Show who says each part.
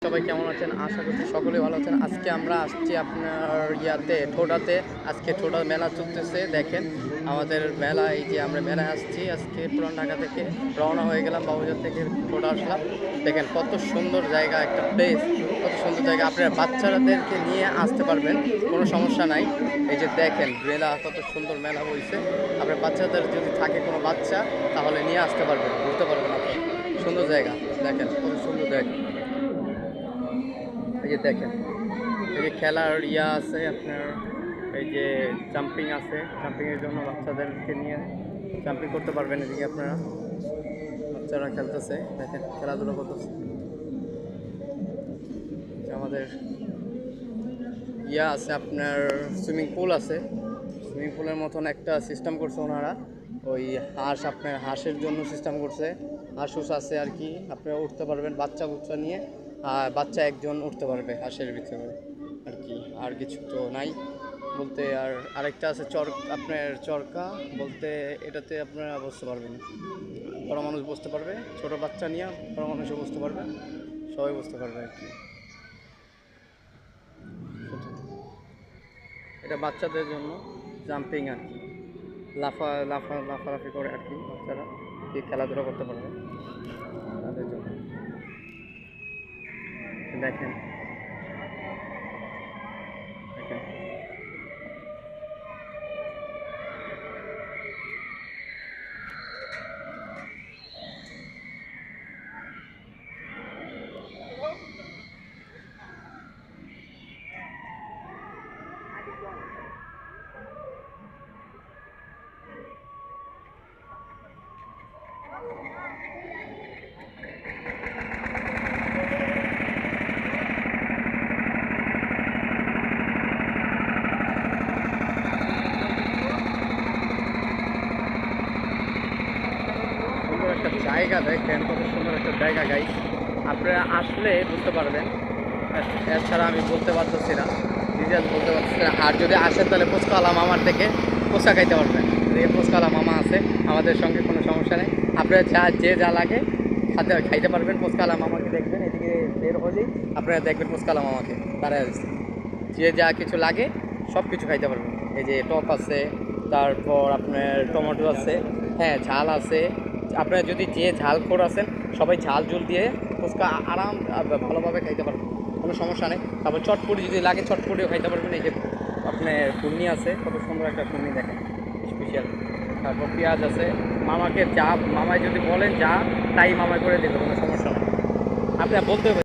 Speaker 1: সবাই কেমন আছেন? আশা করছি সকলেই ভালো আছেন। আজকে আমরা আসছি আপনার ঠোঁটাতে। আজকে ঠোঁটা মেলা চলতেছে। দেখেন আমাদের মেলা, এই যে আমরা মেলায় আসছি আজকে পুরান ঢাকা থেকে রওনা হয়ে গেলাম, বাবুবাজার থেকে ঠোঁটা আসলাম। দেখেন কত সুন্দর জায়গা, একটা প্লেস, কত সুন্দর জায়গা। আপনার বাচ্চাদেরকে নিয়ে আসতে পারবেন, কোনো সমস্যা নাই। এই যে দেখেন মেলা, কত সুন্দর মেলা বইছে। আপনার বাচ্চাদের যদি থাকে কোনো বাচ্চা, তাহলে নিয়ে আসতে পারবেন, ঘুরতে পারবেন আপনি। সুন্দর জায়গা, দেখেন কত সুন্দর জায়গা। এই যে দেখেন, এই যে খেলার আছে আপনার, এই যে জাম্পিং আছে, জাম্পিংয়ের জন্য বাচ্চাদেরকে নিয়ে জাম্পিং করতে পারবেন। এদিকে আপনারা বাচ্চারা খেলতেছে, দেখেন খেলাধুলা করতেছে। আমাদের আছে আপনার, সুইমিং পুল আছে। সুইমিং পুলের মতন একটা সিস্টেম করছে ওনারা। ওই আপনার হাঁসের জন্য সিস্টেম করছে, হাঁস আছে আর কি। আপনারা উঠতে পারবেন বাচ্চা বুচ্চা নিয়ে, আর বাচ্চা একজন উঠতে পারবে হাঁসের ভিতরে আর কি। আর কিছু তো নাই বলতে। আর আরেকটা আছে আপনার চরকা বলতে, এটাতে আপনারা বসতে পারবেন, বড় মানুষ বসতে পারবে, ছোট বাচ্চা নিয়ে বড় মানুষও বসতে পারবে, সবাই বসতে পারবে আর কি। এটা বাচ্চাদের জন্য জাম্পিং আর কি, লাফালাফি করে আর কি, বাচ্চারা কি খেলাধুলা করতে পারবে তাদের জন্য। দেখেন দেখেন সুন্দর একটা জায়গা, দেখেন কত সুন্দর একটা জায়গা গাইস। আপনারা আসলে বুঝতে পারবেন, এছাড়া আমি বলতে পারতেছি না, ডিটেলস বলতে পারতেছি না। আর যদি আসেন তাহলে ফুচকাওয়ালা মামার থেকে ফুচকা খাইতে পারবেন। এদিকে ফুচকাওয়ালা মামা আছে আমাদের সঙ্গে, কোনো সমস্যা নেই। আপনারা যা লাগে খাইতে পারবেন। ফুচকাওয়ালা মামাকে দেখবেন, এদিকে বের হলেই আপনারা দেখবেন ফুচকাওয়ালা মামাকে দাঁড়ায় আছে। যে যা কিছু লাগে সব কিছু খাইতে পারবেন। এই যে টক আছে, তারপর আপনার টমেটো আছে, হ্যাঁ ঝাল আছে। আপনারা যদি যে ঝাল খোর আছেন, সবাই ঝাল ঝুল দিয়ে ফুচকা আরাম ভালোভাবে খাইতে পারবেন, কোনো সমস্যা নেই। তারপর চটপটি যদি লাগে চটপটিও খাইতে পারবেন। এই যে আপনার ঘূর্ণি আছে, কত সুন্দর একটা ঘূর্ণি দেখেন, স্পেশাল। তারপর পেঁয়াজ আছে। মামাকে মামায় যদি বলেন যা, তাই মামায় করে দেবে, কোনো সমস্যা নেই। আপনারা বলতে হবে।